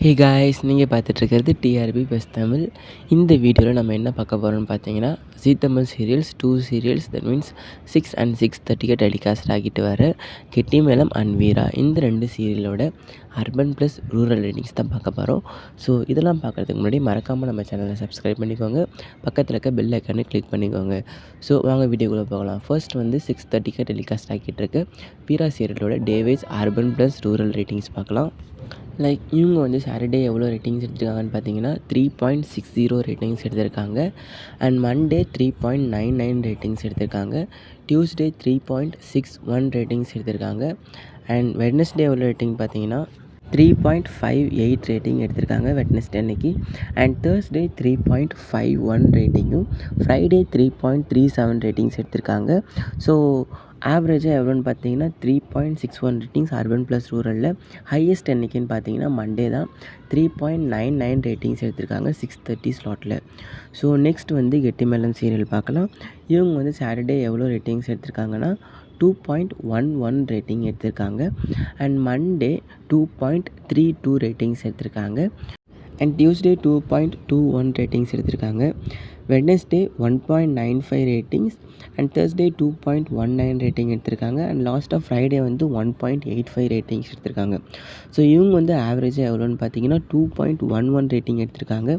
Hey guys, நீங்கள் பார்த்துட்ருக்கிறது TRP Best Tamil. இந்த வீடியோவில் நம்ம என்ன பார்க்க போகிறோம்னு பார்த்தீங்கன்னா, Zee Tamil serials 2 serials that means 6 and 6:30க்கு டெலிகாஸ்ட் ஆகிட்டு வர கெட்டிமேளம் அண்ட் வீரா இந்த 2 சீரியலோட அர்பன் ப்ளஸ் ரூரல் ரேட்டிங்ஸ் தான் பார்க்க போகிறோம். ஸோ இதெல்லாம் பார்க்குறதுக்கு முன்னாடி மறக்காமல் நம்ம சேனலை சப்ஸ்கிரைப் பண்ணிக்கோங்க, பக்கத்தில் இருக்க பெல் ஐக்கானை கிளிக் பண்ணிக்கோங்க. ஸோ வாங்க வீடியோக்குள்ளே போகலாம். ஃபர்ஸ்ட் வந்து 6:30க்கு டெலிகாஸ்ட் ஆகிட்டு இருக்க வீரா சீரியலோட டேவைஸ் அர்பன் ப்ளஸ் ரூரல் ரேட்டிங்ஸ் பார்க்கலாம். லைக் இவங்க வந்து சாட்டர்டே எவ்வளோ ரேட்டிங்ஸ் எடுத்திருக்காங்கன்னு பார்த்தீங்கன்னா 3.60 ரேட்டிங்ஸ் எடுத்திருக்காங்க. அண்ட் மண்டே 3.99 ரேட்டிங்ஸ் எடுத்திருக்காங்க. டியூஸ்டே 3.61 ரேட்டிங்ஸ் எடுத்திருக்காங்க. அண்ட் வெட்னஸ்டே எவ்வளோ ரேட்டிங் பார்த்தீங்கன்னா 3.58 ரேட்டிங் எடுத்திருக்காங்க வெட்னஸ்டே அன்னைக்கு. அண்ட் தேர்ஸ்டே 3.51 ரேட்டிங்கும், ஃப்ரைடே 3.37 ரேட்டிங்ஸ் எடுத்திருக்காங்க. ஸோ ஆவரேஜாக எவ்வளோன்னு பார்த்தீங்கன்னா 3.61 ரேட்டிங்ஸ் அர்பன் ப்ளஸ் ரூரலில். ஹையஸ்ட் என்றைக்குன்னு பார்த்தீங்கன்னா மண்டே தான் 3.99 ரேட்டிங்ஸ் எடுத்திருக்காங்க 6:30 ஸ்லாட்டில். ஸோ நெக்ஸ்ட் வந்து கெட்டிமேளம் சீரியல் பார்க்கலாம். இவங்க வந்து சாட்டர்டே எவ்வளோ ரேட்டிங்ஸ் எடுத்திருக்காங்கன்னா 2.11 ரேட்டிங் எடுத்திருக்காங்க. அண்ட் மண்டே 2.32 ரேட்டிங்ஸ் எடுத்திருக்காங்க. அண்ட் டியூஸ்டே 2.21 ரேட்டிங்ஸ் எடுத்திருக்காங்க. Wednesday 1.95 ratings. And Thursday 2.19 rating எடுத்திருக்காங்க. அண்ட் லாஸ்ட்டாக ஃப்ரைடே வந்து 1.85 ரேட்டிங்ஸ் எடுத்திருக்காங்க. ஸோ இவங்க வந்து ஆவரேஜாக எவ்வளோன்னு பார்த்தீங்கன்னா 2.11 ரேட்டிங் எடுத்திருக்காங்க.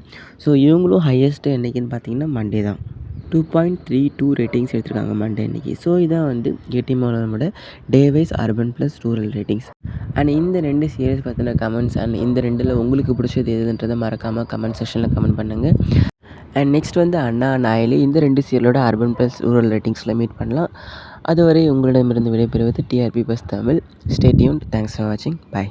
ஸோ இவங்களும் ஹையஸ்ட்டு என்றைக்குன்னு பார்த்தீங்கன்னா மண்டே தான் 2.32 ரேட்டிங்ஸ் எடுத்திருக்காங்க மண்டே அன்றைக்கி. ஸோ இதான் வந்து கெட்டிமேளமோட day wise urban plus rural ratings. And இந்த 2 சீரியல்ஸ் பற்றின கமெண்ட்ஸ் அண்ட் இந்த 2ல் உங்களுக்கு பிடிச்சது எதுன்றதை மறக்காமல் கமெண்ட் செக்ஷனில் கமெண்ட் பண்ணுங்கள். அண்ட் நெக்ஸ்ட் வந்து அண்ணா நாயலி இந்த 2 சீரியலோட அர்பன் ப்ளஸ் ரூரல் ரேட்டிங்ஸில் மீட் பண்ணலாம். அதுவரை உங்களிடமிருந்து விடைபெறுவது TRP Best Tamil. Stay tuned. Thanks for வாட்சிங். பை.